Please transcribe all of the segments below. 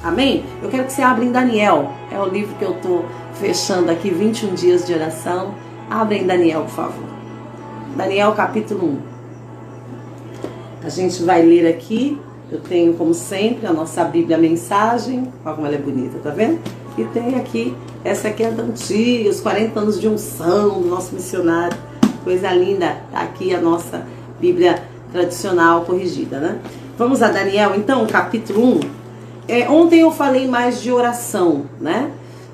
Amém? Eu quero que você abra em Daniel. É o livro que eu estou fechando aqui, 21 dias de oração. Abra em Daniel, por favor. Daniel capítulo 1. A gente vai ler aqui. Eu tenho, como sempre, a nossa Bíblia Mensagem. Olha como ela é bonita, tá vendo? E tem aqui, essa aqui é da antiga, os 40 anos de unção do nosso missionário. Coisa linda. Tá aqui a nossa Bíblia tradicional corrigida, né? Vamos a Daniel, então, capítulo 1. Ontem eu falei mais de oração, né?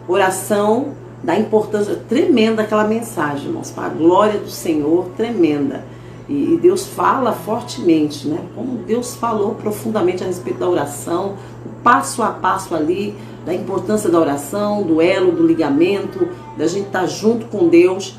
Oração, da importância tremenda daquela mensagem, irmãos, para a glória do Senhor, tremenda. E Deus fala fortemente, né? Como Deus falou profundamente a respeito da oração, o passo a passo ali, da importância da oração, do elo, do ligamento, da gente estar junto com Deus.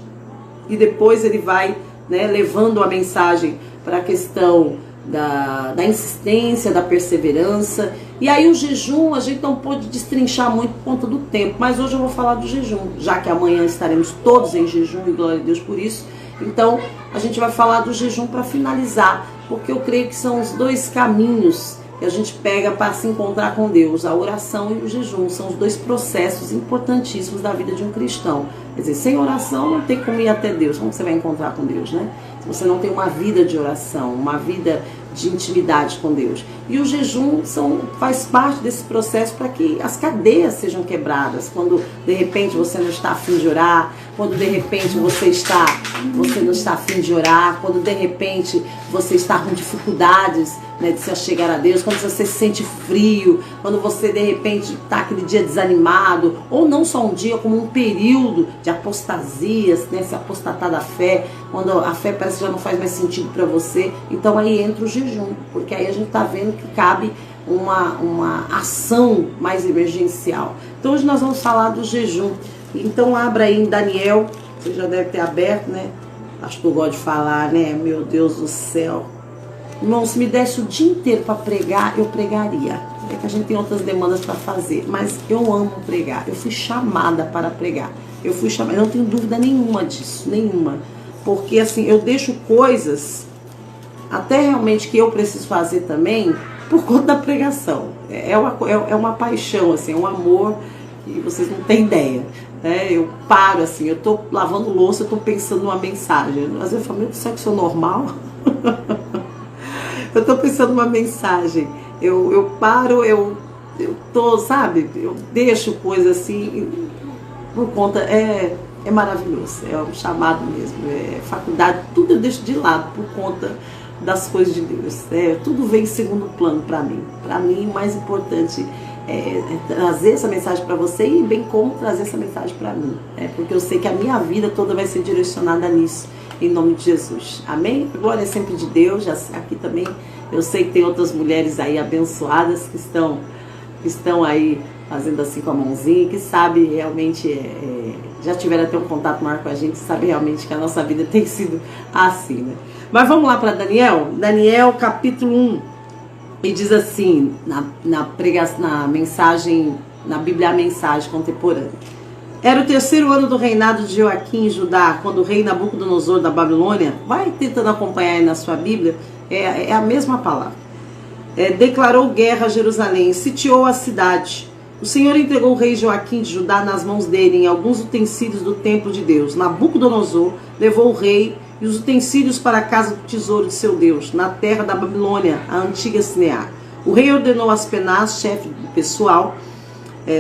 E depois ele vai, né, levando a mensagem para a questão da insistência, da perseverança. E aí o jejum a gente não pôde destrinchar muito por conta do tempo, mas hoje eu vou falar do jejum, já que amanhã estaremos todos em jejum e glória a Deus por isso. Então a gente vai falar do jejum para finalizar, porque eu creio que são os dois caminhos que a gente pega para se encontrar com Deus, a oração e o jejum. São os dois processos importantíssimos da vida de um cristão. Quer dizer, sem oração não tem como ir até Deus. Como você vai encontrar com Deus, né? Se você não tem uma vida de oração, uma vida de intimidade com Deus. E o jejum faz parte desse processo para que as cadeias sejam quebradas. Quando de repente você não está a fim de orar, quando de repente você não está a fim de orar, quando de repente você está com dificuldades, né, de se achegar a Deus, quando você se sente frio, quando você de repente está aquele dia desanimado, ou não só um dia, como um período de apostasias, né, se apostatar da fé, quando a fé parece que já não faz mais sentido para você. Então aí entra o jejum, porque aí a gente está vendo que cabe uma ação mais emergencial. Então hoje nós vamos falar do jejum. Então abra aí em Daniel, você já deve ter aberto, né? Acho que eu gosto de falar, né? Meu Deus do céu. Irmão, se me desse o dia inteiro para pregar, eu pregaria. É que a gente tem outras demandas para fazer, mas eu amo pregar. Eu fui chamada para pregar. Eu não tenho dúvida nenhuma disso, nenhuma. Porque assim, eu deixo coisas, até realmente que eu preciso fazer também, por conta da pregação. É uma paixão, assim, é um amor que vocês não têm ideia. Eu paro assim, eu tô lavando louça, eu tô pensando numa mensagem. Às vezes eu falo, meu Deus, será que eu sou normal? Eu tô pensando numa mensagem. Eu paro, eu tô, sabe? Eu deixo coisa assim, por conta, é maravilhoso, é um chamado mesmo, é faculdade, tudo eu deixo de lado por conta das coisas de Deus. Tudo vem em segundo plano para mim. Para mim, o mais importante é trazer essa mensagem para você e bem como trazer essa mensagem para mim. Porque eu sei que a minha vida toda vai ser direcionada nisso, em nome de Jesus. Amém? A glória é sempre de Deus. Aqui também eu sei que tem outras mulheres aí abençoadas que estão aí fazendo assim com a mãozinha, que sabe realmente, já tiveram até um contato maior com a gente, sabe realmente que a nossa vida tem sido assim, né? Mas vamos lá para Daniel. Daniel capítulo 1. E diz assim, na mensagem, na Bíblia a Mensagem Contemporânea. Era o 3º ano do reinado de Joaquim em Judá, quando o rei Nabucodonosor da Babilônia, vai tentando acompanhar aí na sua Bíblia, é a mesma palavra, declarou guerra a Jerusalém, sitiou a cidade. O Senhor entregou o rei Joaquim de Judá nas mãos dele em alguns utensílios do templo de Deus. Nabucodonosor levou o rei e os utensílios para a casa do tesouro de seu Deus, na terra da Babilônia, a antiga Sinear. O rei ordenou a Aspenaz, chefe do pessoal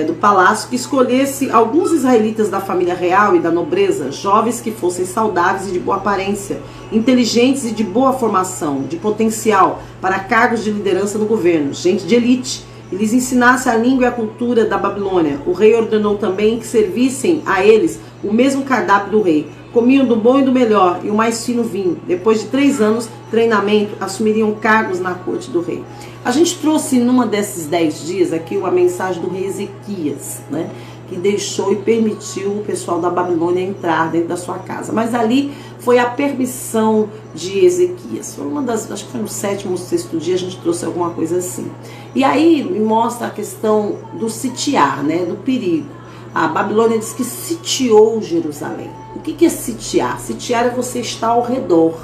do palácio, que escolhesse alguns israelitas da família real e da nobreza, jovens que fossem saudáveis e de boa aparência, inteligentes e de boa formação, de potencial, para cargos de liderança no governo, gente de elite, e lhes ensinasse a língua e a cultura da Babilônia. O rei ordenou também que servissem a eles o mesmo cardápio do rei. Comiam do bom e do melhor e o mais fino vinho. Depois de 3 anos de treinamento, assumiriam cargos na corte do rei. A gente trouxe numa desses 10 dias aqui uma mensagem do rei Ezequias, né? Que deixou e permitiu o pessoal da Babilônia entrar dentro da sua casa. Mas ali foi a permissão de Ezequias. Foi uma das, acho que foi no 7º ou 6º dia a gente trouxe alguma coisa assim. E aí me mostra a questão do sitiar, né? Do perigo. A Babilônia diz que sitiou Jerusalém. O que é sitiar? Sitiar é você estar ao redor,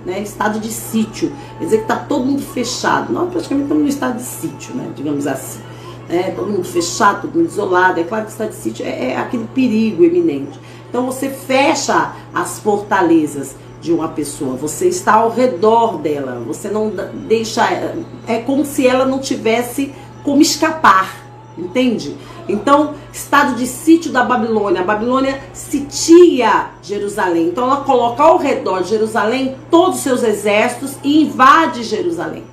né? Estado de sítio. Quer dizer que está todo mundo fechado. Nós praticamente estamos no estado de sítio, né? Digamos assim. né? Todo mundo fechado, todo mundo isolado. É claro que estado de sítio é aquele perigo eminente. Então você fecha as fortalezas de uma pessoa, você está ao redor dela, você não deixa, é como se ela não tivesse como escapar, entende? Então, estado de sítio da Babilônia, a Babilônia sitia Jerusalém, então ela coloca ao redor de Jerusalém todos os seus exércitos e invade Jerusalém.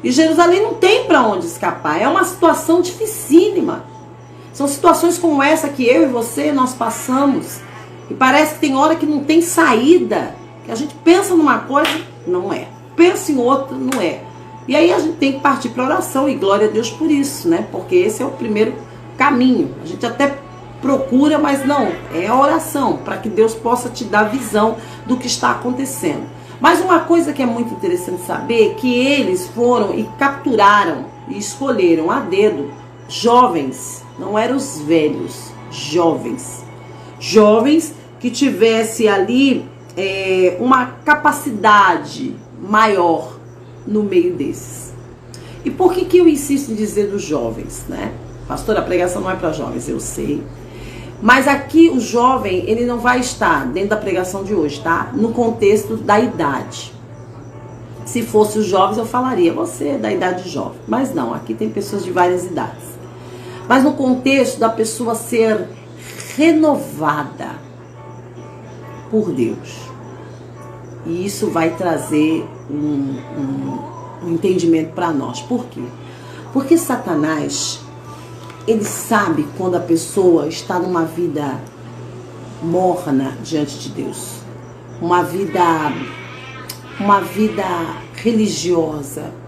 E Jerusalém não tem para onde escapar, é uma situação dificílima. São situações como essa que eu e você, nós passamos, e parece que tem hora que não tem saída, que a gente pensa numa coisa, não é. Pensa em outra, não é. E aí a gente tem que partir para oração, e glória a Deus por isso, né? Porque esse é o primeiro caminho. A gente até procura, mas não, é a oração, para que Deus possa te dar visão do que está acontecendo. Mas uma coisa que é muito interessante saber, que eles foram e capturaram e escolheram a dedo jovens, não eram os velhos, jovens. Jovens que tivesse ali uma capacidade maior no meio desses. E por que eu insisto em dizer dos jovens, né? Pastor, a pregação não é para jovens, eu sei. Mas aqui o jovem, ele não vai estar dentro da pregação de hoje, tá? No contexto da idade. Se fosse os jovens, eu falaria, você é da idade jovem. Mas não, aqui tem pessoas de várias idades. Mas no contexto da pessoa ser renovada por Deus. E isso vai trazer um entendimento para nós. Por quê? Porque Satanás, ele sabe quando a pessoa está numa vida morna diante de Deus. Uma vida religiosa.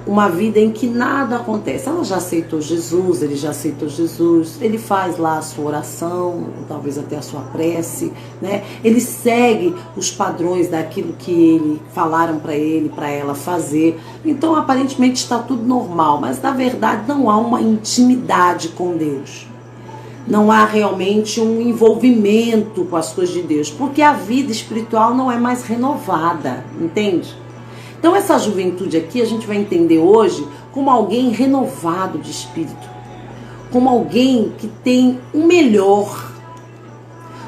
Uma vida em que nada acontece. Ela já aceitou Jesus, ele já aceitou Jesus, ele faz lá a sua oração, talvez até a sua prece, né? Ele segue os padrões daquilo que falaram para ele, para ela fazer. Então, aparentemente está tudo normal, mas na verdade não há uma intimidade com Deus. Não há realmente um envolvimento com as coisas de Deus, porque a vida espiritual não é mais renovada, entende? Então essa juventude aqui a gente vai entender hoje como alguém renovado de espírito, como alguém que tem o melhor,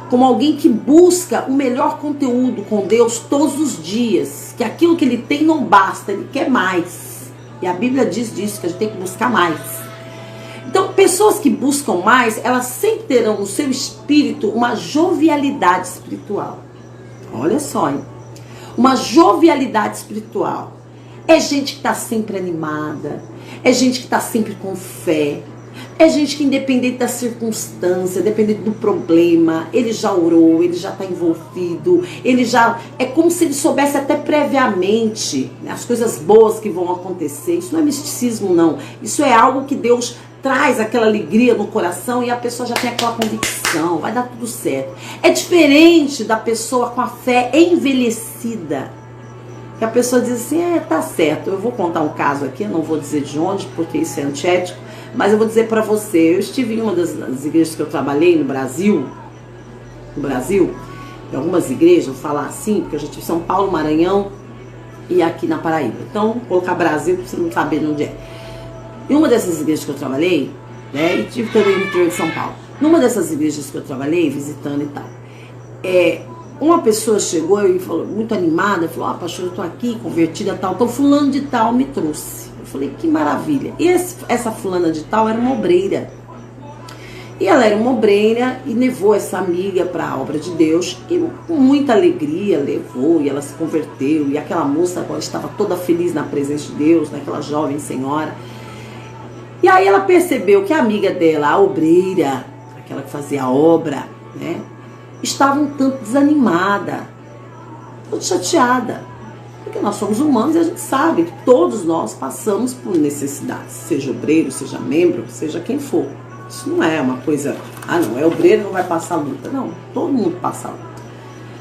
como alguém que busca o melhor conteúdo com Deus todos os dias, que aquilo que ele tem não basta, ele quer mais. E a Bíblia diz disso, que a gente tem que buscar mais. Então pessoas que buscam mais, elas sempre terão no seu espírito uma jovialidade espiritual. Olha só, hein? Uma jovialidade espiritual. É gente que está sempre animada. É gente que está sempre com fé. É gente que, independente da circunstância, independente do problema, ele já orou, ele já está envolvido. Ele já... É como se ele soubesse até previamente, né, as coisas boas que vão acontecer. Isso não é misticismo, não. Isso é algo que Deus traz aquela alegria no coração e a pessoa já tem aquela convicção, vai dar tudo certo. É diferente da pessoa com a fé envelhecida, que a pessoa diz assim, tá certo, eu vou contar um caso aqui, eu não vou dizer de onde, porque isso é antiético, mas eu vou dizer para você, eu estive em uma das igrejas que eu trabalhei no Brasil, em algumas igrejas, vou falar assim, porque eu já tive São Paulo, Maranhão e aqui na Paraíba. Então, vou colocar Brasil, para você não saber onde é. Em uma dessas igrejas que eu trabalhei, né, e tive também no interior de São Paulo, numa dessas igrejas que eu trabalhei, visitando e tal, uma pessoa chegou e falou, muito animada, falou, pastor, eu tô aqui, convertida e tal, então fulano de tal me trouxe. Eu falei, que maravilha. E essa fulana de tal era uma obreira. E ela era uma obreira e levou essa amiga para a obra de Deus e com muita alegria levou e ela se converteu. E aquela moça agora estava toda feliz na presença de Deus, naquela jovem senhora. E aí ela percebeu que a amiga dela, a obreira, aquela que fazia a obra, né, estava um tanto desanimada, muito chateada. Porque nós somos humanos e a gente sabe que todos nós passamos por necessidades, seja obreiro, seja membro, seja quem for. Isso não é uma coisa, não, é obreiro, não vai passar luta. Não, todo mundo passa luta.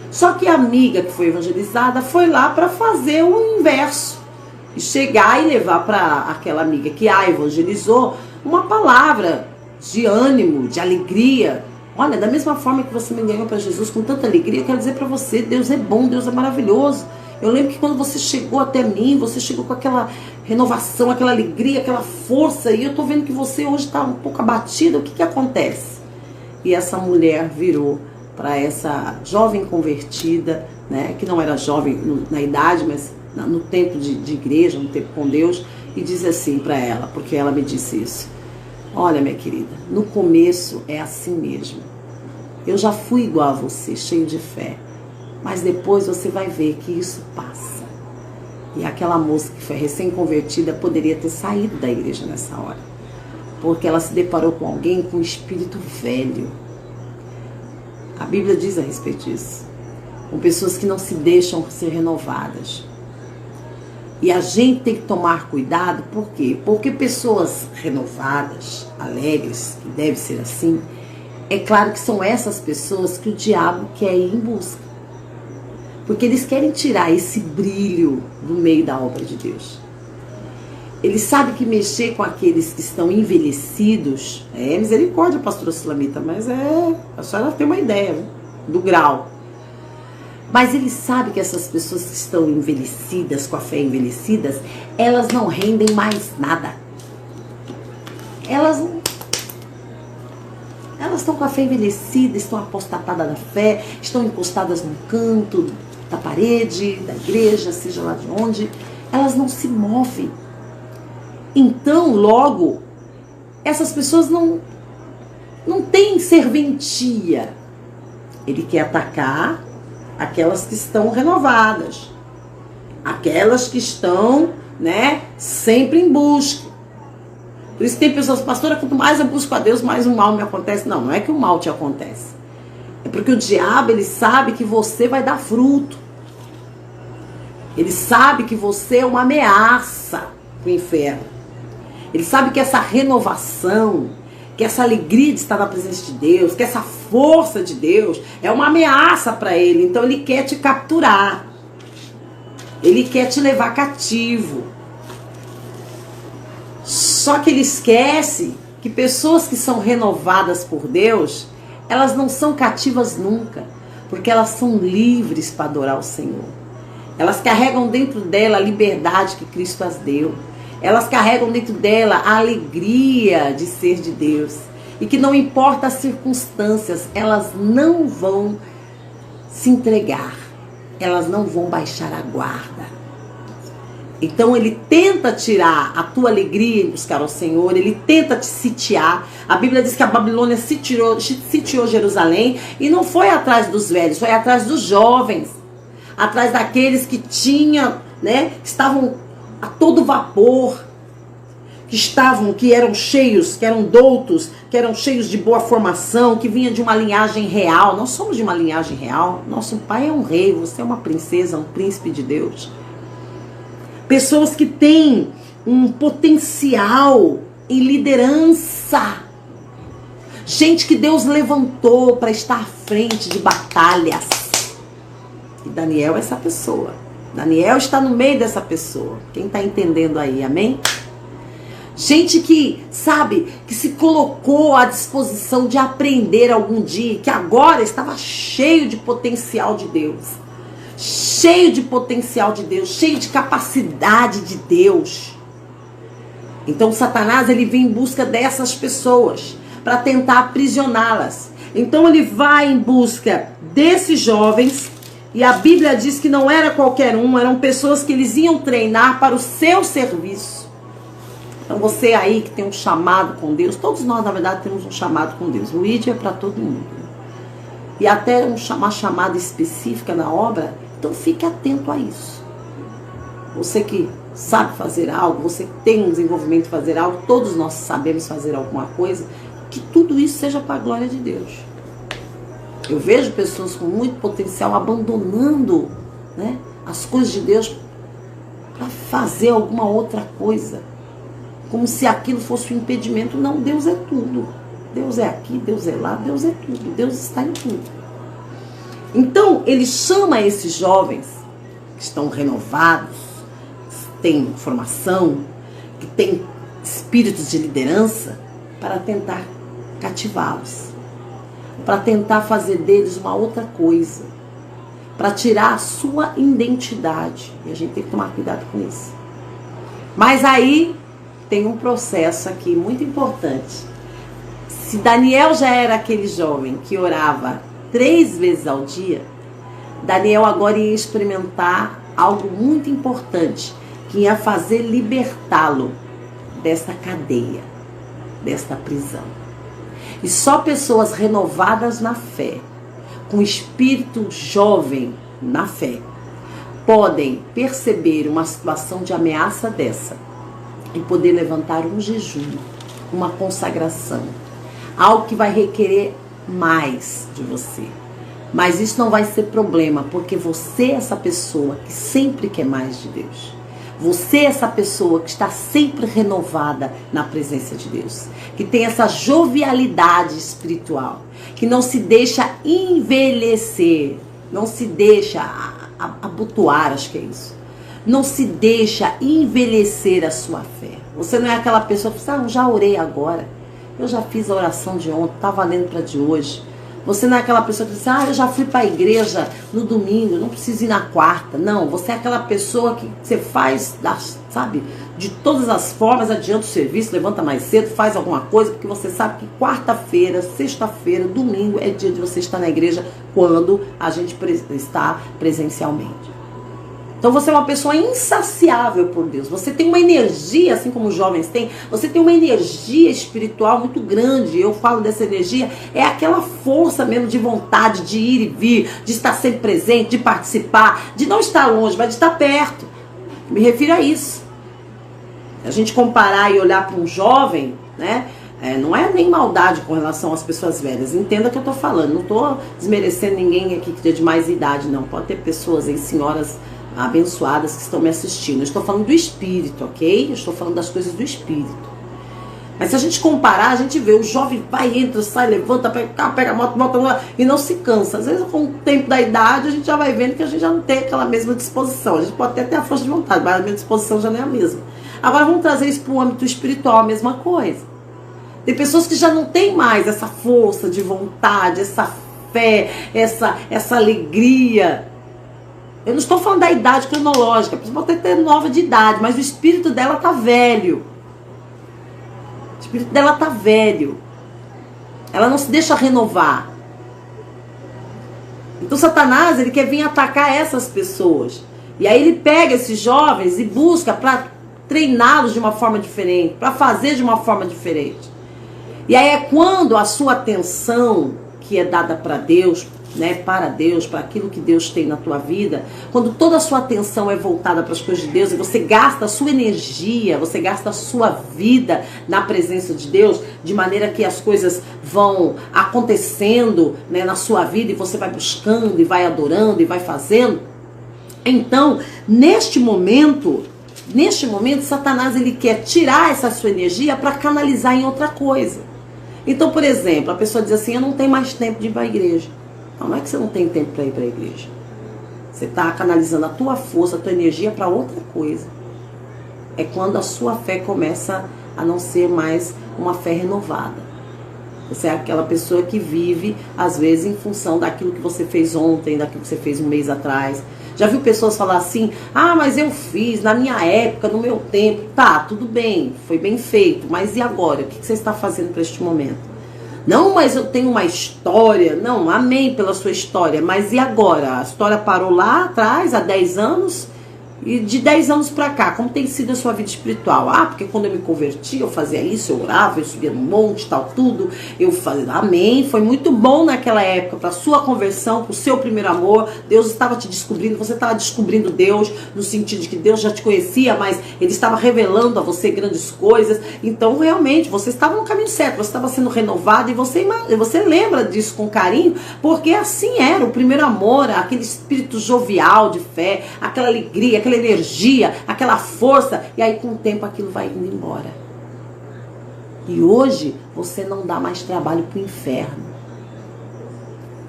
Só que a amiga que foi evangelizada foi lá para fazer o inverso. E chegar e levar para aquela amiga que a evangelizou uma palavra de ânimo, de alegria. Olha, da mesma forma que você me ganhou para Jesus com tanta alegria, eu quero dizer para você, Deus é bom, Deus é maravilhoso. Eu lembro que quando você chegou até mim, você chegou com aquela renovação, aquela alegria, aquela força, e eu tô vendo que você hoje está um pouco abatida. O que que acontece? E essa mulher virou para essa jovem convertida, né, que não era jovem na idade, mas no tempo de igreja, no tempo com Deus, e diz assim para ela, porque ela me disse isso: olha, minha querida, no começo é assim mesmo. Eu já fui igual a você, cheio de fé, mas depois você vai ver que isso passa. E aquela moça que foi recém-convertida poderia ter saído da igreja nessa hora, porque ela se deparou com alguém com um espírito velho. A Bíblia diz a respeito disso, com pessoas que não se deixam ser renovadas. E a gente tem que tomar cuidado, por quê? Porque pessoas renovadas, alegres, que deve ser assim, é claro que são essas pessoas que o diabo quer ir em busca. Porque eles querem tirar esse brilho do meio da obra de Deus. Eles sabem que mexer com aqueles que estão envelhecidos, misericórdia, pastora Sulamita, mas a senhora tem uma ideia, né, do grau. Mas ele sabe que essas pessoas que estão envelhecidas, com a fé envelhecidas, elas não rendem mais nada. Elas estão com a fé envelhecida, estão apostatadas da fé, estão encostadas no canto da parede, da igreja, seja lá de onde. Elas não se movem. Então, logo, essas pessoas não têm serventia. Ele quer atacar aquelas que estão renovadas, aquelas que estão, né, sempre em busca. Por isso tem pessoas: pastora, quanto mais eu busco a Deus, mais o mal me acontece. Não, não é que o mal te acontece. É porque o diabo, ele sabe que você vai dar fruto. Ele sabe que você é uma ameaça para o inferno. Ele sabe que essa renovação, que essa alegria de estar na presença de Deus, que essa força de Deus é uma ameaça para ele. Então ele quer te capturar. Ele quer te levar cativo. Só que ele esquece que pessoas que são renovadas por Deus, elas não são cativas nunca, porque elas são livres para adorar o Senhor. Elas carregam dentro dela a liberdade que Cristo as deu. Elas carregam dentro dela a alegria de ser de Deus. E que não importa as circunstâncias, elas não vão se entregar. Elas não vão baixar a guarda. Então ele tenta tirar a tua alegria em buscar ao Senhor. Ele tenta te sitiar. A Bíblia diz que a Babilônia sitiou Jerusalém. E não foi atrás dos velhos, foi atrás dos jovens. Atrás daqueles que tinham, né, estavam a todo vapor, que eram cheios, que eram doutos, que eram cheios de boa formação, que vinha de uma linhagem real. Nós somos de uma linhagem real. Nosso pai é um rei, você é uma princesa, um príncipe de Deus. Pessoas que têm um potencial em liderança. Gente que Deus levantou para estar à frente de batalhas. E Daniel é essa pessoa. Daniel está no meio dessa pessoa. Quem está entendendo aí, amém? Gente que, sabe, que se colocou à disposição de aprender algum dia, que agora estava cheio de potencial de Deus. Cheio de potencial de Deus, cheio de capacidade de Deus. Então Satanás, ele vem em busca dessas pessoas para tentar aprisioná-las. Então ele vai em busca desses jovens. E a Bíblia diz que não era qualquer um, eram pessoas que eles iam treinar para o seu serviço. Então você aí que tem um chamado com Deus, todos nós na verdade temos um chamado com Deus. O ID é para todo mundo. E até uma chamada específica na obra, então fique atento a isso. Você que sabe fazer algo, você que tem um desenvolvimento de fazer algo, todos nós sabemos fazer alguma coisa, que tudo isso seja para a glória de Deus. Eu vejo pessoas com muito potencial abandonando, né, as coisas de Deus para fazer alguma outra coisa. Como se aquilo fosse um impedimento. Não, Deus é tudo. Deus é aqui, Deus é lá, Deus é tudo. Deus está em tudo. Então, ele chama esses jovens que estão renovados, que têm formação, que têm espíritos de liderança, para tentar cativá-los. Para tentar fazer deles uma outra coisa. para tirar a sua identidade. E a gente tem que tomar cuidado com isso. Mas aí tem um processo aqui muito importante. Se Daniel já era aquele jovem que orava 3 vezes ao dia, Daniel agora ia experimentar algo muito importante, que ia fazer libertá-lo desta cadeia, desta prisão. E só pessoas renovadas na fé, com espírito jovem na fé, podem perceber uma situação de ameaça dessa e poder levantar um jejum, uma consagração, algo que vai requerer mais de você. Mas isso não vai ser problema, porque você é essa pessoa que sempre quer mais de Deus. Você é essa pessoa que está sempre renovada na presença de Deus, que tem essa jovialidade espiritual, que não se deixa envelhecer, não se deixa abotoar, acho que é isso. Não se deixa envelhecer a sua fé. Você não é aquela pessoa que fala, eu já orei agora, eu já fiz a oração de ontem, está valendo para de hoje. Você não é aquela pessoa que diz, eu já fui para a igreja no domingo, não preciso ir na quarta. Não, você é aquela pessoa que você faz, sabe, de todas as formas, adianta o serviço, levanta mais cedo, faz alguma coisa, porque você sabe que quarta-feira, sexta-feira, domingo é dia de você estar na igreja quando a gente está presencialmente. Então você é uma pessoa insaciável por Deus. Você tem uma energia, assim como os jovens têm, você tem uma energia espiritual muito grande. Eu falo dessa energia, é aquela força mesmo de vontade de ir e vir, de estar sempre presente, de participar, de não estar longe, mas de estar perto. Me refiro a isso. A gente comparar e olhar para um jovem, né? Não é nem maldade com relação às pessoas velhas. Entenda o que eu estou falando. Não estou desmerecendo ninguém aqui que tem de mais idade, não. Pode ter pessoas aí, senhoras abençoadas que estão me assistindo. Eu estou falando do espírito, ok? Eu estou falando das coisas do espírito. Mas se a gente comparar, a gente vê o jovem vai, entra, sai, levanta, pega a moto, volta e não se cansa. Às vezes com o tempo da idade a gente já vai vendo que a gente já não tem aquela mesma disposição. A gente pode até ter a força de vontade, mas a minha disposição já não é a mesma. Agora vamos trazer isso para o âmbito espiritual, a mesma coisa. Tem pessoas que já não tem mais essa força de vontade, essa fé, essa alegria. Eu não estou falando da idade cronológica, a pessoa pode ter nova de idade, mas o espírito dela está velho. O espírito dela está velho. Ela não se deixa renovar. Então Satanás, ele quer vir atacar essas pessoas. E aí ele pega esses jovens e busca para treiná-los de uma forma diferente, para fazer de uma forma diferente. E aí é quando a sua atenção, que é dada para Deus, né, para Deus, para aquilo que Deus tem na tua vida, quando toda a sua atenção é voltada para as coisas de Deus e você gasta a sua energia, você gasta a sua vida na presença de Deus, de maneira que as coisas vão acontecendo, né, na sua vida e você vai buscando e vai adorando e vai fazendo. Então, neste momento, Satanás, ele quer tirar essa sua energia para canalizar em outra coisa. Então, por exemplo, a pessoa diz assim, eu não tenho mais tempo de ir para a igreja. Não é que você não tem tempo para ir para a igreja. Você está canalizando a tua força, a tua energia para outra coisa. É quando a sua fé começa a não ser mais uma fé renovada. Você é aquela pessoa que vive, às vezes, em função daquilo que você fez ontem, daquilo que você fez um mês atrás. Já viu pessoas falar assim, mas eu fiz na minha época, no meu tempo. Tá, tudo bem, foi bem feito, mas e agora? O que você está fazendo para este momento? Não, mas eu tenho uma história. Não, amém pela sua história, mas e agora? A história parou lá atrás, há 10 anos, e de 10 anos para cá, como tem sido a sua vida espiritual? Porque quando eu me converti, eu fazia isso, eu orava, eu subia no monte, tal, tudo. Eu fazia, amém, foi muito bom naquela época, para a sua conversão, para o seu primeiro amor. Deus estava te descobrindo, você estava descobrindo Deus, no sentido de que Deus já te conhecia, mas Ele estava revelando a você grandes coisas. Então, realmente, você estava no caminho certo, você estava sendo renovado, e você lembra disso com carinho, porque assim era o primeiro amor, aquele espírito jovial de fé, aquela alegria, aquela energia, aquela força, e aí com o tempo aquilo vai indo embora. E hoje você não dá mais trabalho para o inferno.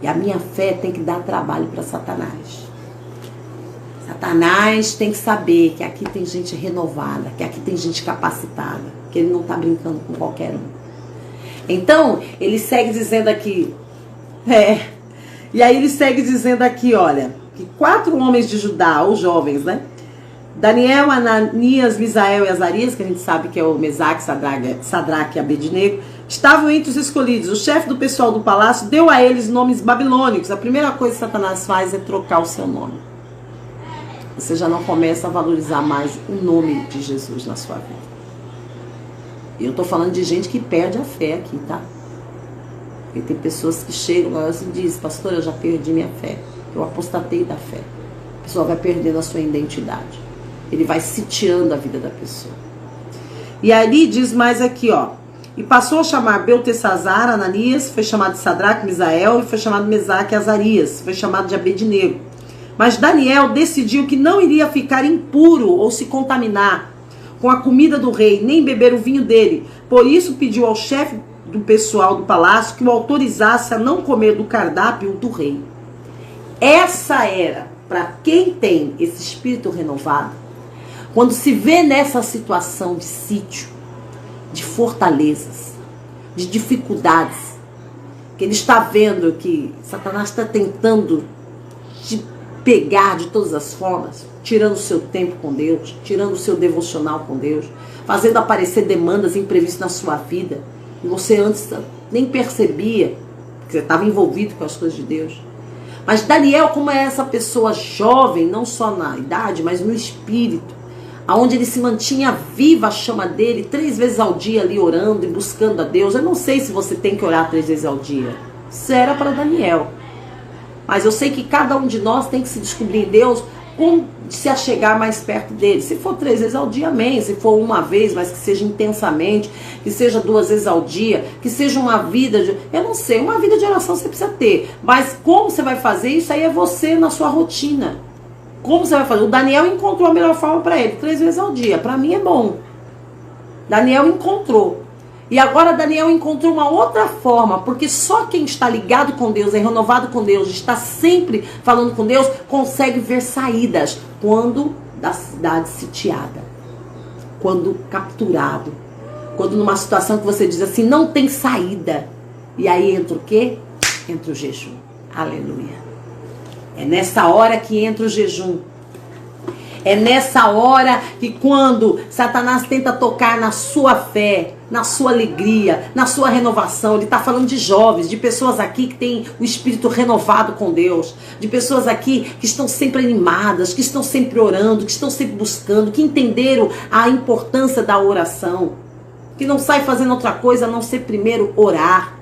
E a minha fé tem que dar trabalho para Satanás. Satanás tem que saber que aqui tem gente renovada, que aqui tem gente capacitada, que ele não está brincando com qualquer um. Então, ele segue dizendo aqui, e aí ele segue dizendo aqui, olha, que 4 homens de Judá, ou jovens, né? Daniel, Ananias, Misael e Azarias, que a gente sabe que é o Mesaque, Sadraque e Abednego, estavam entre os escolhidos. O chefe do pessoal do palácio deu a eles nomes babilônicos. A primeira coisa que Satanás faz é trocar o seu nome. Você já não começa a valorizar mais o nome de Jesus na sua vida. E eu tô falando de gente que perde a fé aqui, tá? Porque tem pessoas que chegam lá e dizem, pastor, eu já perdi minha fé. Eu apostatei da fé. A pessoa vai perdendo a sua identidade. Ele vai sitiando a vida da pessoa. E ali diz mais aqui, ó. E passou a chamar Beltesazar, Ananias, foi chamado de Sadraque, Misael, e foi chamado Mesaque, Azarias, foi chamado de Abednego. Mas Daniel decidiu que não iria ficar impuro ou se contaminar com a comida do rei, nem beber o vinho dele. Por isso pediu ao chefe do pessoal do palácio que o autorizasse a não comer do cardápio do rei. Essa era, para quem tem esse espírito renovado, quando se vê nessa situação de sítio, de fortalezas, de dificuldades, que ele está vendo que Satanás está tentando te pegar de todas as formas, tirando o seu tempo com Deus, tirando o seu devocional com Deus, fazendo aparecer demandas imprevistas na sua vida, e você antes nem percebia que você estava envolvido com as coisas de Deus. Mas Daniel, como é essa pessoa jovem, não só na idade, mas no espírito, aonde ele se mantinha viva a chama dele 3 vezes ao dia ali orando e buscando a Deus. Eu não sei se você tem que orar 3 vezes ao dia. Isso era para Daniel. Mas eu sei que cada um de nós tem que se descobrir em Deus, como se achegar mais perto dele. Se for 3 vezes ao dia, amém. Se for uma vez, mas que seja intensamente, que seja 2 vezes ao dia, que seja uma vida de... Eu não sei, uma vida de oração você precisa ter. Mas como você vai fazer isso aí é você na sua rotina. Como você vai fazer? O Daniel encontrou a melhor forma para ele, 3 vezes ao dia. Para mim é bom. Daniel encontrou. E agora Daniel encontrou uma outra forma, porque só quem está ligado com Deus, é renovado com Deus, está sempre falando com Deus, consegue ver saídas quando da cidade sitiada, quando capturado, quando numa situação que você diz assim, não tem saída. E aí entra o quê? Entra o jejum. Aleluia. É nessa hora que entra o jejum. É nessa hora que quando Satanás tenta tocar na sua fé, na sua alegria, na sua renovação, ele está falando de jovens, de pessoas aqui que têm o espírito renovado com Deus, de pessoas aqui que estão sempre animadas, que estão sempre orando, que estão sempre buscando, que entenderam a importância da oração, que não sai fazendo outra coisa a não ser primeiro orar.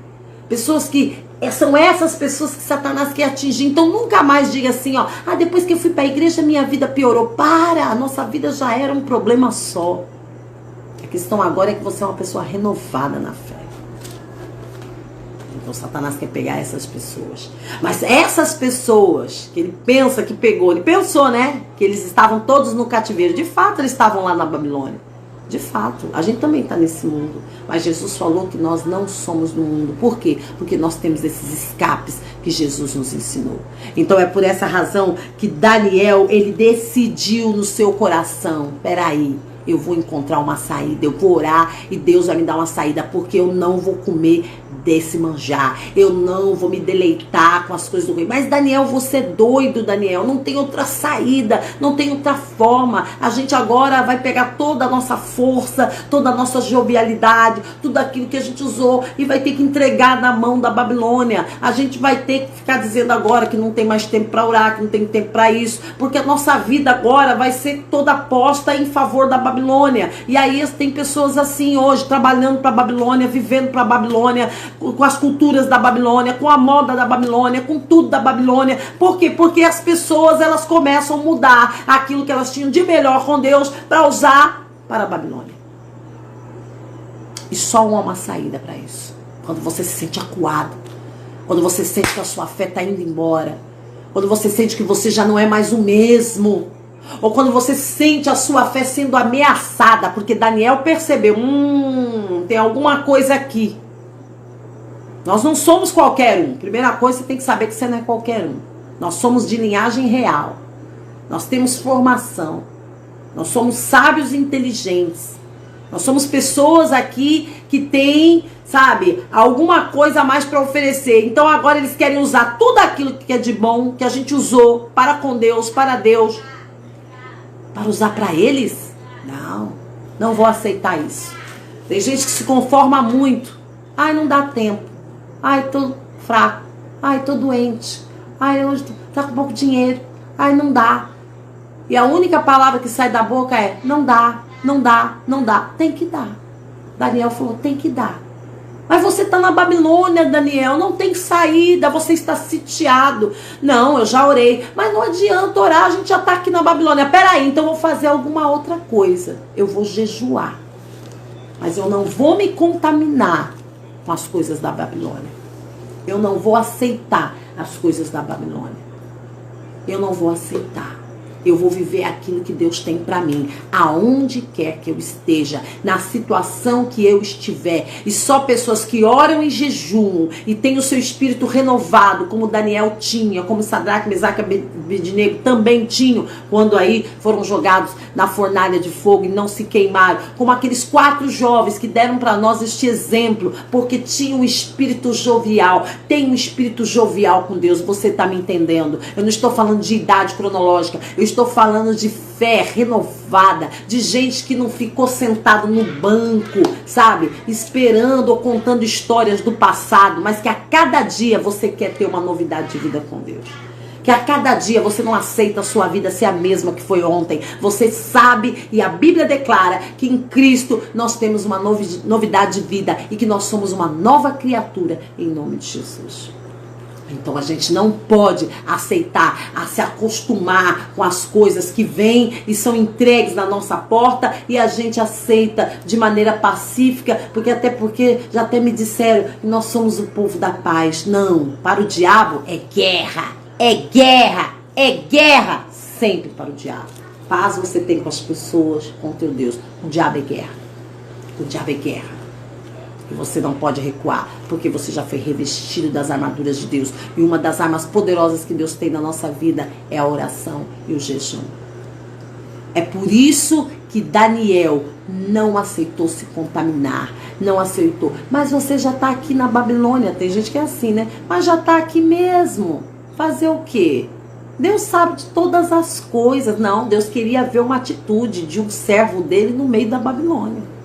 Pessoas que são essas pessoas que Satanás quer atingir. Então nunca mais diga assim, ó, depois que eu fui para a igreja minha vida piorou. A nossa vida já era um problema só. A questão agora é que você é uma pessoa renovada na fé. Então Satanás quer pegar essas pessoas. Mas essas pessoas que ele pensa que pegou, ele pensou, né, que eles estavam todos no cativeiro. De fato eles estavam lá na Babilônia. De fato, a gente também está nesse mundo. Mas Jesus falou que nós não somos do mundo. Por quê? Porque nós temos esses escapes que Jesus nos ensinou. Então é por essa razão que Daniel, ele decidiu no seu coração, peraí, eu vou encontrar uma saída, eu vou orar e Deus vai me dar uma saída, porque eu não vou comer desse manjar, eu não vou me deleitar com as coisas do rei. Mas Daniel, você é doido, Daniel, não tem outra saída, não tem outra forma. A gente agora vai pegar toda a nossa força, toda a nossa jovialidade, tudo aquilo que a gente usou e vai ter que entregar na mão da Babilônia. A gente vai ter que ficar dizendo agora que não tem mais tempo para orar, que não tem tempo para isso, porque a nossa vida agora vai ser toda posta em favor da Babilônia. E aí tem pessoas assim hoje, trabalhando para a Babilônia, vivendo para a Babilônia, com as culturas da Babilônia, com a moda da Babilônia, com tudo da Babilônia. Por quê? Porque as pessoas, elas começam a mudar aquilo que elas tinham de melhor com Deus para usar para a Babilônia. E só há uma saída para isso. Quando você se sente acuado, quando você sente que a sua fé está indo embora, quando você sente que você já não é mais o mesmo, ou quando você sente a sua fé sendo ameaçada, porque Daniel percebeu, tem alguma coisa aqui. Nós não somos qualquer um. Primeira coisa, você tem que saber que você não é qualquer um. Nós somos de linhagem real. Nós temos formação. Nós somos sábios e inteligentes. Nós somos pessoas aqui que têm, sabe, alguma coisa a mais para oferecer. Então agora eles querem usar tudo aquilo que é de bom, que a gente usou para com Deus, para Deus, para usar para eles. Não vou aceitar isso. Tem gente que se conforma muito. Ai, não dá tempo. Ai, tô fraco. Ai, tô doente. Ai, hoje tá com pouco dinheiro. Ai, não dá. E a única palavra que sai da boca é: não dá, não dá, não dá. Tem que dar. Daniel falou: tem que dar. Mas você está na Babilônia, Daniel, não tem saída, você está sitiado. Não, eu já orei. Mas não adianta orar, a gente já está aqui na Babilônia. Peraí, então eu vou fazer alguma outra coisa. Eu vou jejuar. Mas eu não vou me contaminar com as coisas da Babilônia. Eu não vou aceitar as coisas da Babilônia. Eu não vou aceitar. Eu vou viver aquilo que Deus tem para mim, aonde quer que eu esteja, na situação que eu estiver. E só pessoas que oram em jejum e têm o seu espírito renovado, como Daniel tinha, como Sadraque, Mesaque e Abednego também tinham, quando aí foram jogados na fornalha de fogo e não se queimaram, como aqueles 4 jovens que deram para nós este exemplo, porque tinham um espírito jovial. Tem um espírito jovial com Deus, você está me entendendo? Eu não estou falando de idade cronológica, eu estou falando de fé renovada, de gente que não ficou sentado no banco, sabe, esperando ou contando histórias do passado, mas que a cada dia você quer ter uma novidade de vida com Deus. Que a cada dia você não aceita a sua vida ser a mesma que foi ontem. Você sabe, e a Bíblia declara, que em Cristo nós temos uma novidade de vida e que nós somos uma nova criatura em nome de Jesus. Então a gente não pode aceitar, a se acostumar com as coisas que vêm e são entregues na nossa porta e a gente aceita de maneira pacífica, porque já até me disseram que nós somos o povo da paz. Não, para o diabo é guerra, é guerra, é guerra, sempre para o diabo. Paz você tem com as pessoas, com o teu Deus. O diabo é guerra, o diabo é guerra. E você não pode recuar, porque você já foi revestido das armaduras de Deus. E uma das armas poderosas que Deus tem na nossa vida é a oração e o jejum. É por isso que Daniel não aceitou se contaminar, não aceitou. Mas você já está aqui na Babilônia, tem gente que é assim, né? Mas já está aqui mesmo. Fazer o quê? Deus sabe de todas as coisas. Não, Deus queria ver uma atitude de um servo dele no meio da Babilônia.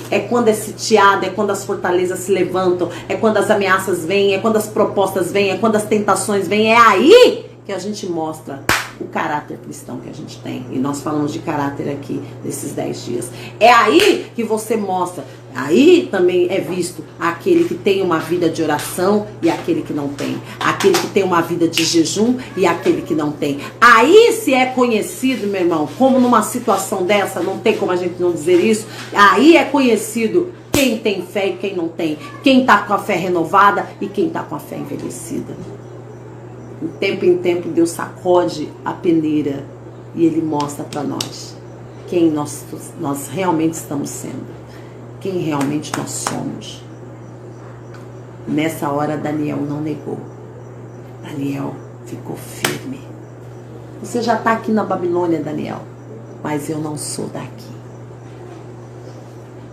É quando é sitiado, é quando as fortalezas se levantam, é quando as ameaças vêm, é quando as propostas vêm, é quando as tentações vêm. É aí que a gente mostra o caráter cristão que a gente tem. E nós falamos de caráter aqui nesses 10 dias. É aí que você mostra. Aí também é visto aquele que tem uma vida de oração e aquele que não tem. Aquele que tem uma vida de jejum e aquele que não tem. Aí se é conhecido, meu irmão, como numa situação dessa, não tem como a gente não dizer isso, aí é conhecido quem tem fé e quem não tem. Quem está com a fé renovada e quem está com a fé envelhecida. De tempo em tempo Deus sacode a peneira e Ele mostra para nós quem nós realmente estamos sendo. Quem realmente nós somos. Nessa hora Daniel não negou. Daniel ficou firme. Você já está aqui na Babilônia, Daniel, mas eu não sou daqui.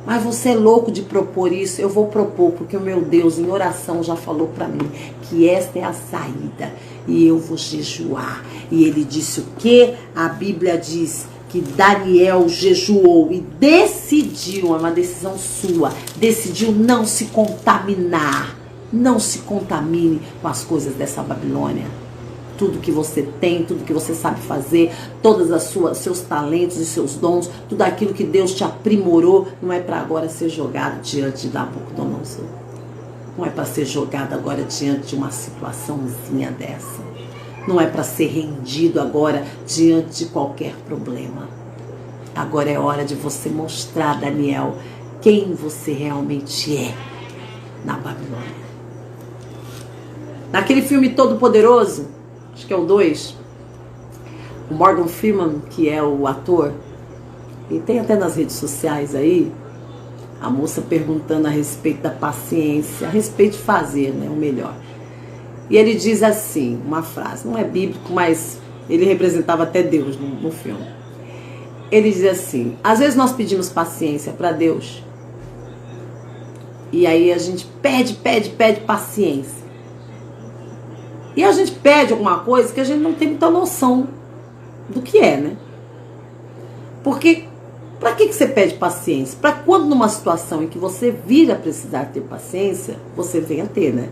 Mas você é louco de propor isso? Eu vou propor, porque o meu Deus em oração já falou para mim que esta é a saída e eu vou jejuar. E ele disse o que? A Bíblia diz que Daniel jejuou e decidiu, é uma decisão sua, decidiu não se contaminar. Não se contamine com as coisas dessa Babilônia. Tudo que você tem, tudo que você sabe fazer, todos os seus talentos e seus dons, tudo aquilo que Deus te aprimorou, não é para agora ser jogado diante da Nabucodonosor. Não é para ser jogado agora diante de uma situaçãozinha dessa. Não é para ser rendido agora diante de qualquer problema. Agora é hora de você mostrar, Daniel, quem você realmente é na Babilônia. Naquele filme Todo Poderoso, acho que é o 2, o Morgan Freeman, que é o ator, e tem até nas redes sociais aí, a moça perguntando a respeito da paciência, a respeito de fazer, né, o melhor. E ele diz assim, uma frase, não é bíblico, mas ele representava até Deus no filme. Ele diz assim: às vezes nós pedimos paciência para Deus E aí a gente pede paciência. E a gente pede alguma coisa que a gente não tem muita noção do que é, né? Porque, para que você pede paciência? Para quando numa situação em que você vir a precisar ter paciência, você venha ter, né?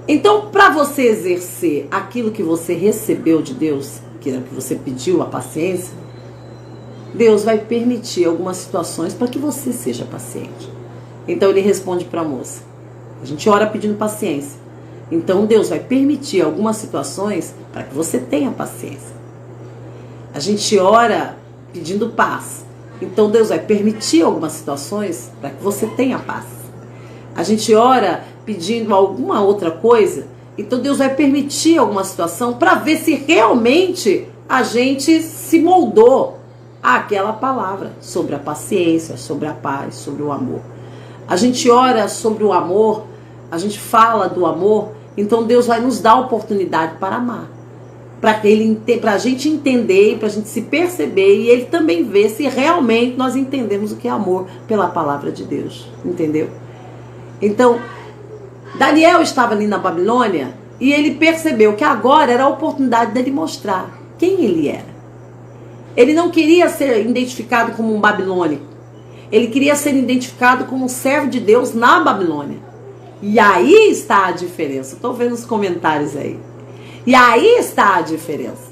Então, para você exercer aquilo que você recebeu de Deus, que é o que você pediu, a paciência, Deus vai permitir algumas situações para que você seja paciente. Então ele responde para a moça. A gente ora pedindo paciência. Então Deus vai permitir algumas situações para que você tenha paciência. A gente ora pedindo paz. Então Deus vai permitir algumas situações para que você tenha paz. A gente ora pedindo alguma outra coisa. Então Deus vai permitir alguma situação para ver se realmente a gente se moldou àquela palavra sobre a paciência, sobre a paz, sobre o amor. A gente ora sobre o amor, a gente fala do amor, então Deus vai nos dar a oportunidade para amar. Para a gente entender, para a gente se perceber e Ele também ver se realmente nós entendemos o que é amor pela palavra de Deus. Entendeu? Então, Daniel estava ali na Babilônia e ele percebeu que agora era a oportunidade dele mostrar quem ele era. Ele não queria ser identificado como um babilônico. Ele queria ser identificado como um servo de Deus na Babilônia. E aí está a diferença. Estou vendo os comentários aí. E aí está a diferença.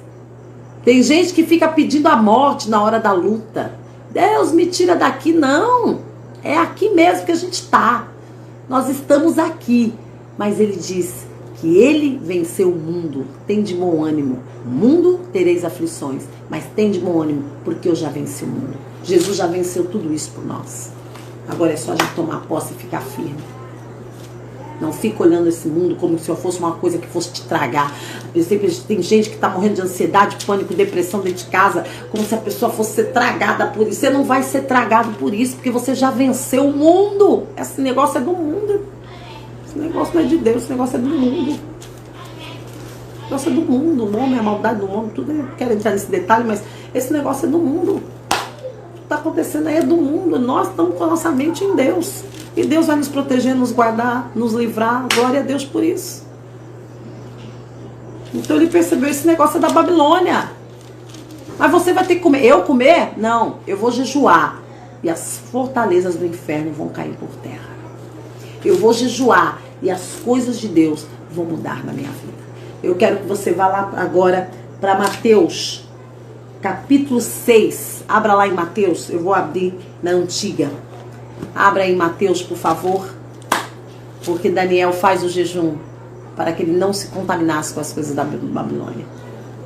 Tem gente que fica pedindo a morte na hora da luta. Deus me tira daqui. Não. É aqui mesmo que a gente está. Nós estamos aqui. Mas ele diz que ele venceu o mundo. Tem de bom ânimo. No mundo tereis aflições. Mas tem de bom ânimo, porque eu já venci o mundo. Jesus já venceu tudo isso por nós. Agora é só a gente tomar posse e ficar firme. Não fica olhando esse mundo como se eu fosse uma coisa que fosse te tragar. Tem gente que está morrendo de ansiedade, pânico, depressão dentro de casa, como se a pessoa fosse ser tragada por isso. Você não vai ser tragado por isso, porque você já venceu o mundo. Esse negócio é do mundo. Esse negócio não é de Deus, esse negócio é do mundo. Esse negócio é do mundo. O homem, a maldade do homem, tudo. Eu não quero entrar nesse detalhe, mas esse negócio é do mundo. O que está acontecendo aí é do mundo. Nós estamos com a nossa mente em Deus. E Deus vai nos proteger, nos guardar, nos livrar. Glória a Deus por isso. Então ele percebeu, esse negócio é da Babilônia. Mas você vai ter que comer. Eu comer? Não, eu vou jejuar. E as fortalezas do inferno vão cair por terra. Eu vou jejuar. E as coisas de Deus vão mudar na minha vida. Eu quero que você vá lá agora para Mateus, capítulo 6. Abra lá em Mateus. Eu vou abrir na antiga. Abra em Mateus, por favor, porque Daniel faz o jejum para que ele não se contaminasse com as coisas da Babilônia.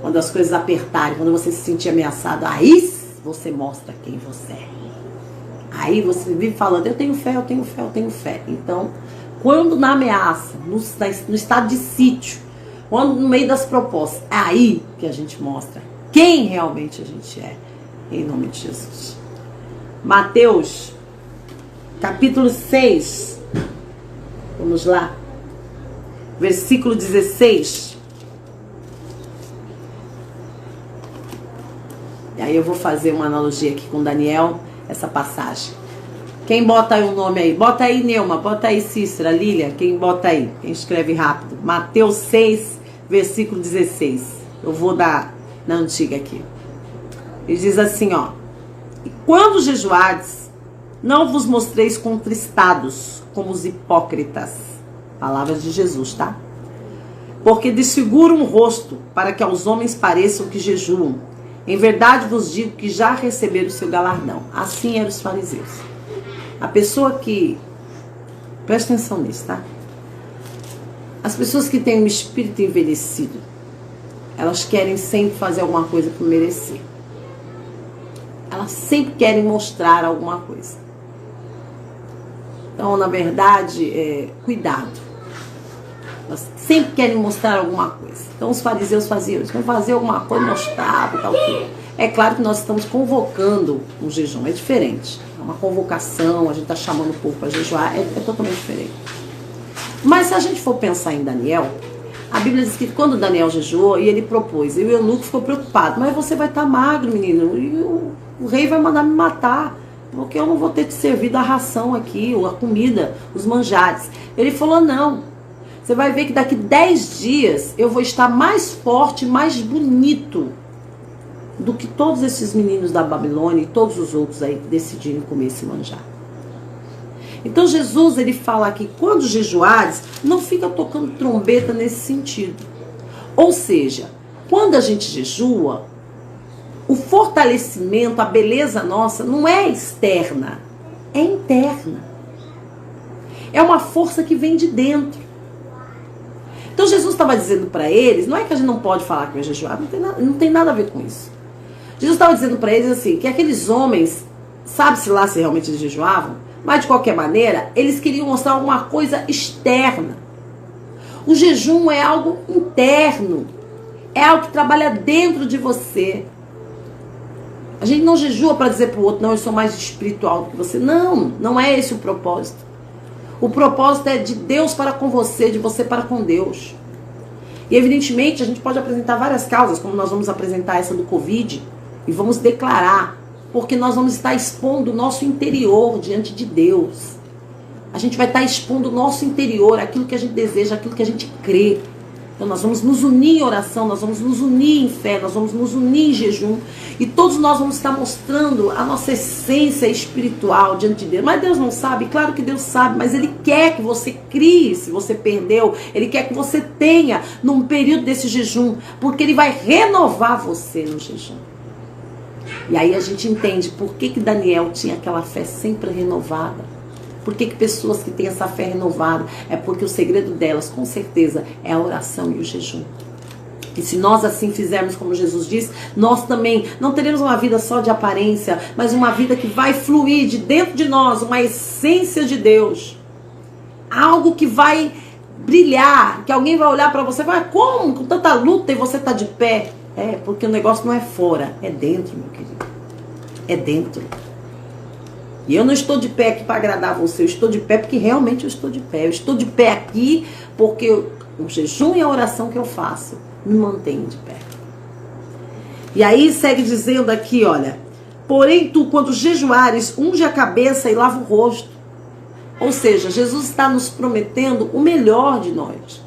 Quando as coisas apertarem, quando você se sentir ameaçado, aí você mostra quem você é. Aí você vive falando, eu tenho fé, eu tenho fé, eu tenho fé. Então, quando na ameaça, no estado de sítio, quando no meio das propostas, é aí que a gente mostra quem realmente a gente é, em nome de Jesus. Mateus, capítulo 6, vamos lá, versículo 16. E aí eu vou fazer uma analogia aqui com Daniel, essa passagem. Quem bota aí o nome aí? Bota aí, Neuma, bota aí, Cícera, Lília, quem bota aí? Quem escreve rápido? Mateus 6, versículo 16. Eu vou dar na antiga aqui. Ele diz assim, ó. E quando jejuardes, não vos mostreis contristados, como os hipócritas. Palavras de Jesus, tá? Porque desfiguram o rosto, para que aos homens pareçam que jejuam. Em verdade vos digo que já receberam o seu galardão. Assim eram os fariseus. A pessoa que... Presta atenção nisso, tá? As pessoas que têm um espírito envelhecido, elas querem sempre fazer alguma coisa para merecer. Elas sempre querem mostrar alguma coisa. Então, na verdade, cuidado. Elas sempre querem mostrar alguma coisa. Então, os fariseus faziam isso. Vão fazer alguma coisa, mostrar, tal, tudo. É claro que nós estamos convocando um jejum. É diferente. É uma convocação, a gente está chamando o povo para jejuar. É totalmente diferente. Mas se a gente for pensar em Daniel, a Bíblia diz que quando Daniel jejuou, e ele propôs, e o eunuco ficou preocupado. Mas você vai estar magro, menino. E o rei vai mandar me matar. porque eu não vou ter te servido a ração aqui, ou a comida, os manjares. Ele falou, não, você vai ver que daqui 10 dias eu vou estar mais forte, mais bonito do que todos esses meninos da Babilônia e todos os outros aí que decidiram comer esse manjar. Então Jesus, ele fala aqui, quando jejuares, não fica tocando trombeta nesse sentido. Ou seja, quando a gente jejua, o fortalecimento, a beleza nossa não é externa, é interna. É uma força que vem de dentro. Então Jesus estava dizendo para eles, não é que a gente não pode falar que vai jejuar, não tem nada a ver com isso. Jesus estava dizendo para eles assim, que aqueles homens, sabe-se lá se realmente eles jejuavam, mas de qualquer maneira, eles queriam mostrar alguma coisa externa. O jejum é algo interno, é algo que trabalha dentro de você. A gente não jejua para dizer para o outro, não, eu sou mais espiritual do que você. Não, não é esse o propósito. O propósito é de Deus para com você, de você para com Deus. E evidentemente a gente pode apresentar várias causas, como nós vamos apresentar essa do Covid, e vamos declarar, porque nós vamos estar expondo o nosso interior diante de Deus. A gente vai estar expondo o nosso interior, aquilo que a gente deseja, aquilo que a gente crê. Então nós vamos nos unir em oração, nós vamos nos unir em fé, nós vamos nos unir em jejum. E todos nós vamos estar mostrando a nossa essência espiritual diante de Deus. Mas Deus não sabe? Claro que Deus sabe, mas Ele quer que você crie, se você perdeu. Ele quer que você tenha num período desse jejum, porque Ele vai renovar você no jejum. E aí a gente entende por que Daniel tinha aquela fé sempre renovada. Por que pessoas que têm essa fé renovada? É porque o segredo delas, com certeza, é a oração e o jejum. E se nós assim fizermos como Jesus diz, nós também não teremos uma vida só de aparência, mas uma vida que vai fluir de dentro de nós, uma essência de Deus. Algo que vai brilhar, que alguém vai olhar para você e vai, como? Com tanta luta e você está de pé. É, porque o negócio não é fora, é dentro, meu querido. É dentro. E eu não estou de pé aqui para agradar você, eu estou de pé porque realmente eu estou de pé. Eu estou de pé aqui porque o jejum e a oração que eu faço me mantém de pé. E aí segue dizendo aqui, olha, porém tu, quando jejuares, unge a cabeça e lava o rosto. Ou seja, Jesus está nos prometendo o melhor de nós.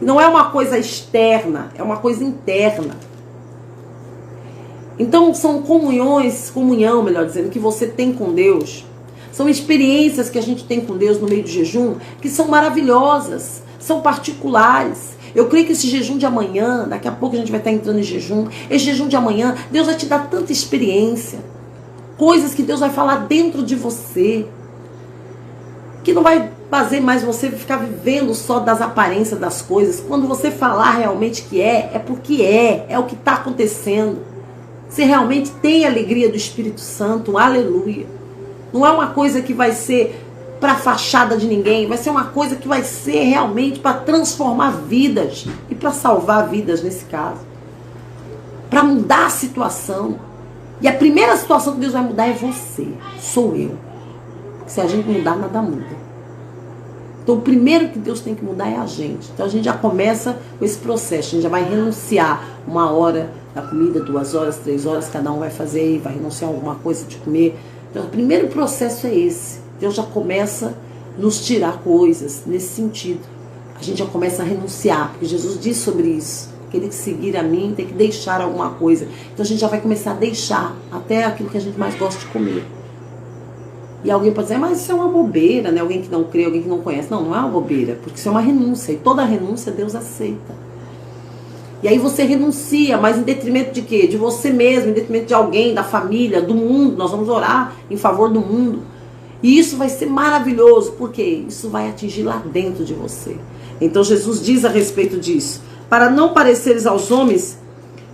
Não é uma coisa externa, é uma coisa interna. Então são comunhão, melhor dizendo, que você tem com Deus. São experiências que a gente tem com Deus no meio do jejum, que são maravilhosas, são particulares. Eu creio que esse jejum de amanhã, daqui a pouco a gente vai estar entrando em jejum, esse jejum de amanhã, Deus vai te dar tanta experiência, coisas que Deus vai falar dentro de você, que não vai fazer mais você ficar vivendo só das aparências das coisas. Quando você falar realmente que é porque é o que está acontecendo. Você realmente tem a alegria do Espírito Santo, aleluia. Não é uma coisa que vai ser para fachada de ninguém, vai ser uma coisa que vai ser realmente para transformar vidas e para salvar vidas nesse caso. Para mudar a situação. E a primeira situação que Deus vai mudar é você, sou eu. Se a gente mudar, nada muda. Então o primeiro que Deus tem que mudar é a gente. Então a gente já começa com esse processo, a gente já vai renunciar 1 hora da comida, 2 horas, 3 horas, cada um vai fazer e vai renunciar a alguma coisa de comer. Então o primeiro processo é esse. Deus já começa a nos tirar coisas nesse sentido. A gente já começa a renunciar, porque Jesus diz sobre isso. Aquele que seguir a mim tem que deixar alguma coisa. Então a gente já vai começar a deixar até aquilo que a gente mais gosta de comer. E alguém pode dizer, mas isso é uma bobeira, né? Alguém que não crê, alguém que não conhece. Não, não é uma bobeira, porque isso é uma renúncia. E toda renúncia Deus aceita. E aí você renuncia, mas em detrimento de quê? De você mesmo, em detrimento de alguém, da família, do mundo. Nós vamos orar em favor do mundo. E isso vai ser maravilhoso, porque isso vai atingir lá dentro de você. Então Jesus diz a respeito disso. Para não pareceres aos homens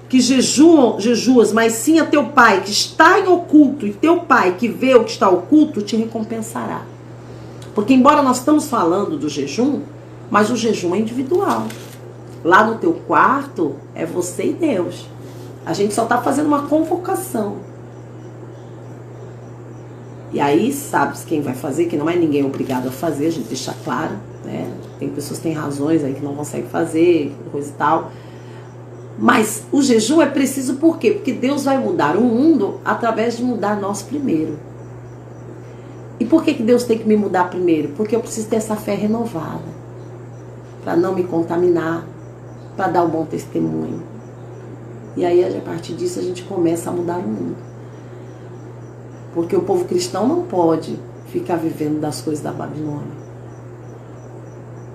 que jejuas, mas sim a teu Pai que está em oculto, e teu Pai que vê o que está oculto te recompensará. Porque embora nós estamos falando do jejum, mas o jejum é individual. Lá no teu quarto é você e Deus. A gente só está fazendo uma convocação. E aí sabe quem vai fazer, que não é ninguém obrigado a fazer, a gente deixa claro, né? Tem pessoas que têm razões aí que não conseguem fazer, coisa e tal. Mas o jejum é preciso por quê? Porque Deus vai mudar o mundo através de mudar nós primeiro. E por que Deus tem que me mudar primeiro? Porque eu preciso ter essa fé renovada, para não me contaminar, para dar um bom testemunho. E aí, a partir disso, a gente começa a mudar o mundo. Porque o povo cristão não pode ficar vivendo das coisas da Babilônia.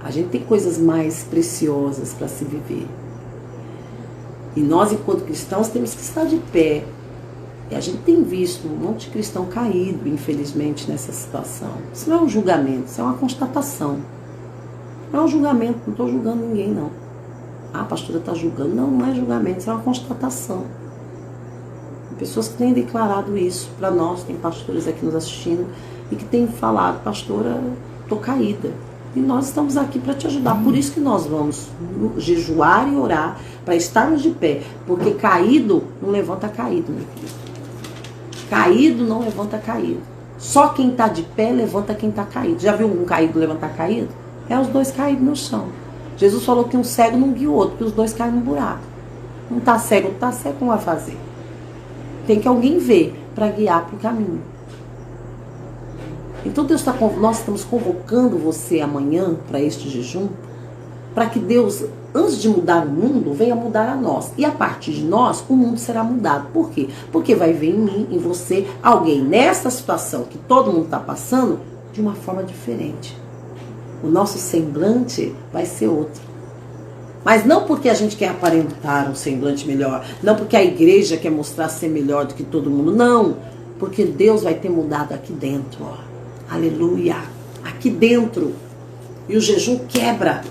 A gente tem coisas mais preciosas para se viver. E nós, enquanto cristãos, temos que estar de pé. E a gente tem visto um monte de cristão caído, infelizmente, nessa situação. Isso não é um julgamento, isso é uma constatação. Não é um julgamento, não estou julgando ninguém, não. Ah, a pastora está julgando. Não, não é julgamento, isso é uma constatação. Tem pessoas que têm declarado isso para nós, tem pastores aqui nos assistindo, e que têm falado, pastora, estou caída. E nós estamos aqui para te ajudar. Por isso que nós vamos jejuar e orar, para estarmos de pé. Porque caído não levanta caído, meu querido. Caído não levanta caído. Só quem está de pé levanta quem está caído. Já viu um caído levantar caído? É os dois caídos no chão. Jesus falou que um cego não guia o outro, que os dois caem no buraco. Um está cego, outro está cego, como vai fazer? Tem que alguém ver para guiar para o caminho. Então nós estamos convocando você amanhã para este jejum, para que Deus, antes de mudar o mundo, venha mudar a nós. E a partir de nós, o mundo será mudado. Por quê? Porque vai ver em mim, em você, alguém nessa situação que todo mundo está passando, de uma forma diferente. O nosso semblante vai ser outro. Mas não porque a gente quer aparentar um semblante melhor, não porque a igreja quer mostrar ser melhor do que todo mundo, não. Porque Deus vai ter mudado aqui dentro, ó. Aleluia! Aqui dentro. E o jejum quebra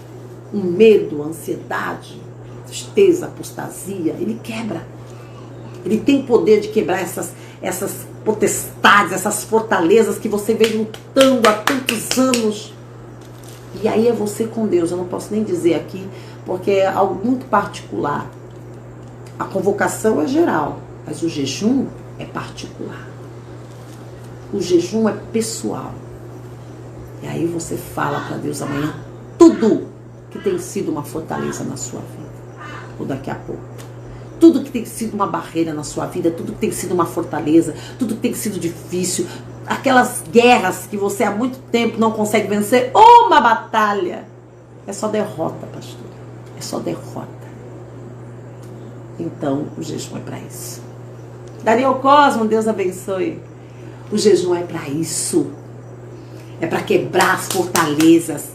o medo, a ansiedade, tristeza, apostasia. Ele quebra. Ele tem o poder de quebrar essas potestades, essas fortalezas que você vem lutando há tantos anos. E aí é você com Deus. Eu não posso nem dizer aqui, porque é algo muito particular. A convocação é geral, mas o jejum é particular. O jejum é pessoal. E aí você fala para Deus amanhã tudo que tem sido uma fortaleza na sua vida. Ou daqui a pouco. Tudo que tem sido uma barreira na sua vida, tudo que tem sido uma fortaleza, tudo que tem sido difícil, aquelas guerras que você há muito tempo não consegue vencer, uma batalha. É só derrota, pastor. É só derrota. Então, o jejum é para isso. Daniel Cosmo, Deus abençoe. O jejum é para isso. É para quebrar as fortalezas.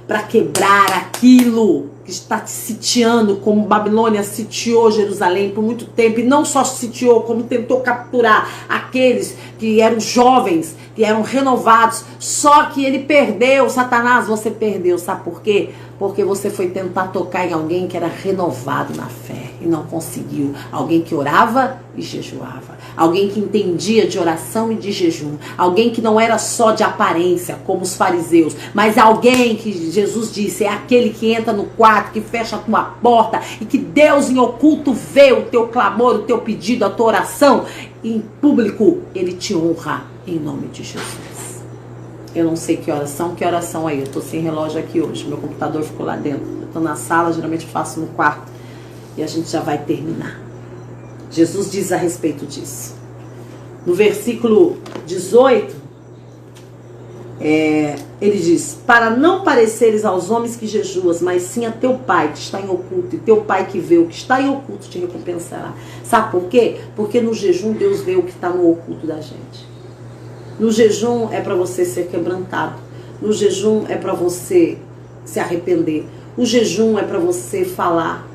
Para quebrar aquilo que está te sitiando, como Babilônia sitiou Jerusalém por muito tempo. E não só sitiou, como tentou capturar aqueles que eram jovens, que eram renovados. Só que ele perdeu. Satanás, você perdeu. Sabe por quê? Porque você foi tentar tocar em alguém que era renovado na fé e não conseguiu. Alguém que orava e jejuava. Alguém que entendia de oração e de jejum. Alguém que não era só de aparência, como os fariseus, mas alguém que Jesus disse, é aquele que entra no quarto, que fecha a tua porta e que Deus em oculto vê o teu clamor, o teu pedido, a tua oração. E em público, ele te honra em nome de Jesus. Eu não sei que oração aí. Eu tô sem relógio aqui hoje. Meu computador ficou lá dentro. Eu tô na sala, geralmente faço no quarto. E a gente já vai terminar. Jesus diz a respeito disso. No versículo 18, ele diz, para não pareceres aos homens que jejuas, mas sim a teu pai que está em oculto, e teu pai que vê o que está em oculto te recompensará. Sabe por quê? Porque no jejum Deus vê o que está no oculto da gente. No jejum é para você ser quebrantado. No jejum é para você se arrepender. O jejum é para você falar,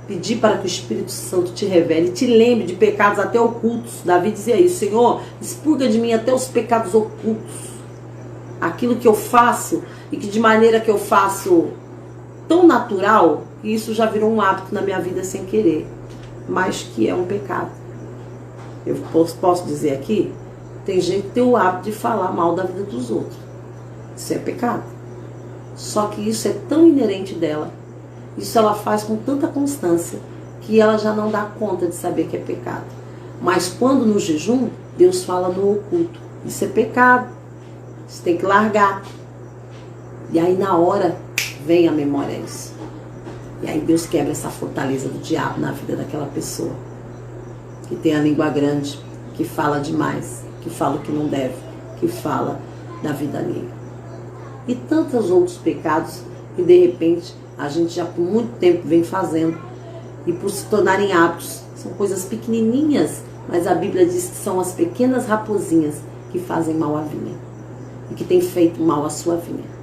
pedir para que o Espírito Santo te revele, te lembre de pecados até ocultos. Davi dizia isso, Senhor, expurga de mim até os pecados ocultos. Aquilo que eu faço e que de maneira que eu faço tão natural, que isso já virou um hábito na minha vida sem querer, mas que é um pecado. Eu posso dizer aqui, tem gente que tem o hábito de falar mal da vida dos outros. Isso é pecado. Só que isso é tão inerente dela, isso ela faz com tanta constância, que ela já não dá conta de saber que é pecado. Mas quando no jejum, Deus fala no oculto. Isso é pecado. Você tem que largar. E aí na hora vem a memória isso. E aí Deus quebra essa fortaleza do diabo na vida daquela pessoa. Que tem a língua grande, que fala demais, que fala o que não deve, que fala da vida alheia. E tantos outros pecados que de repente a gente já por muito tempo vem fazendo e por se tornarem hábitos. São coisas pequenininhas, mas a Bíblia diz que são as pequenas raposinhas que fazem mal à vinha e que têm feito mal à sua vinha.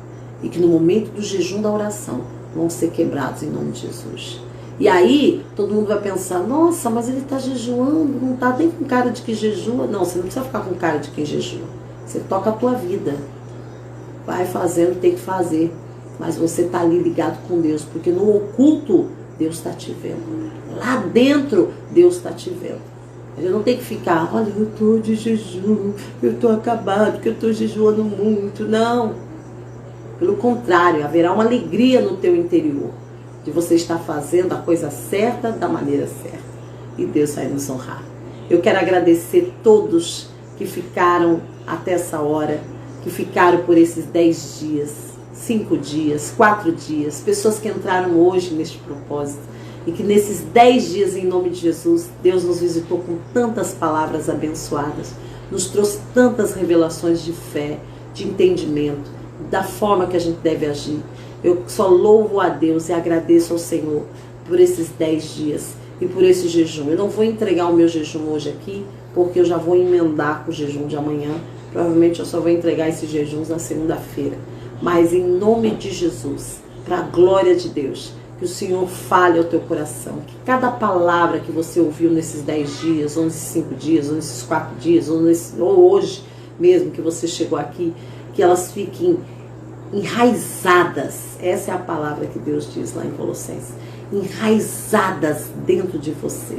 E que no momento do jejum da oração vão ser quebrados em nome de Jesus. E aí todo mundo vai pensar, nossa, mas ele está jejuando, não está nem com cara de que jejua. Não, você não precisa ficar com cara de quem jejua. Você toca a tua vida. Vai fazendo, tem que fazer. Mas você está ali ligado com Deus, porque no oculto Deus está te vendo. Lá dentro Deus está te vendo. A gente não tem que ficar, olha, eu estou de jejum, eu estou acabado, porque eu estou jejuando muito. Não. Pelo contrário, haverá uma alegria no teu interior de você estar fazendo a coisa certa da maneira certa. E Deus vai nos honrar. Eu quero agradecer todos que ficaram até essa hora, que ficaram por esses 10 dias, 5 dias, 4 dias, pessoas que entraram hoje neste propósito e que nesses 10 dias, em nome de Jesus, Deus nos visitou com tantas palavras abençoadas, nos trouxe tantas revelações de fé, de entendimento, da forma que a gente deve agir. Eu só louvo a Deus e agradeço ao Senhor por esses 10 dias e por esse jejum. Eu não vou entregar o meu jejum hoje aqui, porque eu já vou emendar com o jejum de amanhã. Provavelmente eu só vou entregar esses jejuns na segunda-feira. Mas em nome de Jesus, para a glória de Deus, que o Senhor fale ao teu coração, que cada palavra que você ouviu nesses 10 dias, ou nesses 5 dias, ou nesses 4 dias, ou hoje mesmo que você chegou aqui, que elas fiquem enraizadas. Essa é a palavra que Deus diz lá em Colossenses. Enraizadas dentro de você.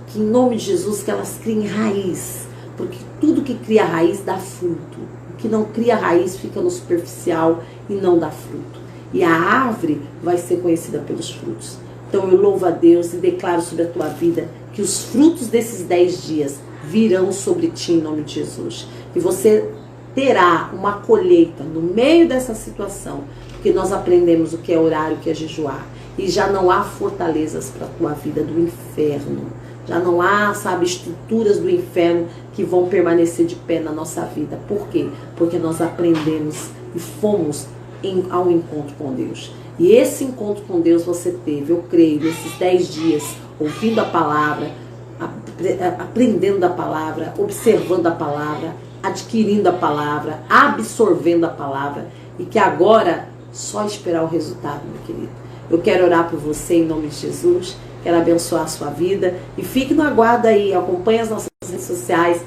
Que em nome de Jesus, que elas criem raiz. Porque tudo que cria raiz dá fruto. O que não cria raiz fica no superficial e não dá fruto. E a árvore vai ser conhecida pelos frutos. Então eu louvo a Deus e declaro sobre a tua vida que os frutos desses 10 dias virão sobre ti em nome de Jesus. Que você terá uma colheita no meio dessa situação, porque nós aprendemos o que é orar, o que é jejuar, e já não há fortalezas para a tua vida do inferno, já não há, estruturas do inferno que vão permanecer de pé na nossa vida. Por quê? Porque nós aprendemos e fomos ao encontro com Deus. E esse encontro com Deus você teve, eu creio, nesses 10 dias, ouvindo a palavra, aprendendo a palavra, observando a palavra, adquirindo a palavra, absorvendo a palavra, e que agora só esperar o resultado, meu querido. Eu quero orar por você em nome de Jesus, quero abençoar a sua vida e fique no aguardo aí, acompanhe as nossas redes sociais,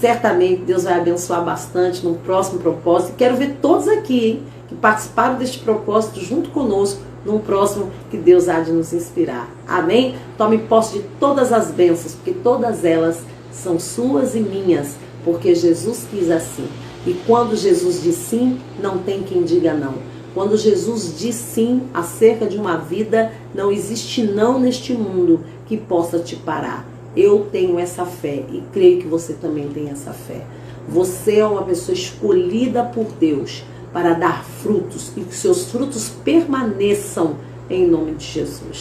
certamente Deus vai abençoar bastante no próximo propósito. E quero ver todos aqui, hein, que participaram deste propósito junto conosco, num próximo que Deus há de nos inspirar. Amém? Tome posse de todas as bênçãos, porque todas elas são suas e minhas, porque Jesus quis assim. E quando Jesus diz sim, não tem quem diga não. Quando Jesus diz sim acerca de uma vida, não existe não neste mundo que possa te parar. Eu tenho essa fé e creio que você também tem essa fé. Você é uma pessoa escolhida por Deus para dar frutos e que seus frutos permaneçam em nome de Jesus.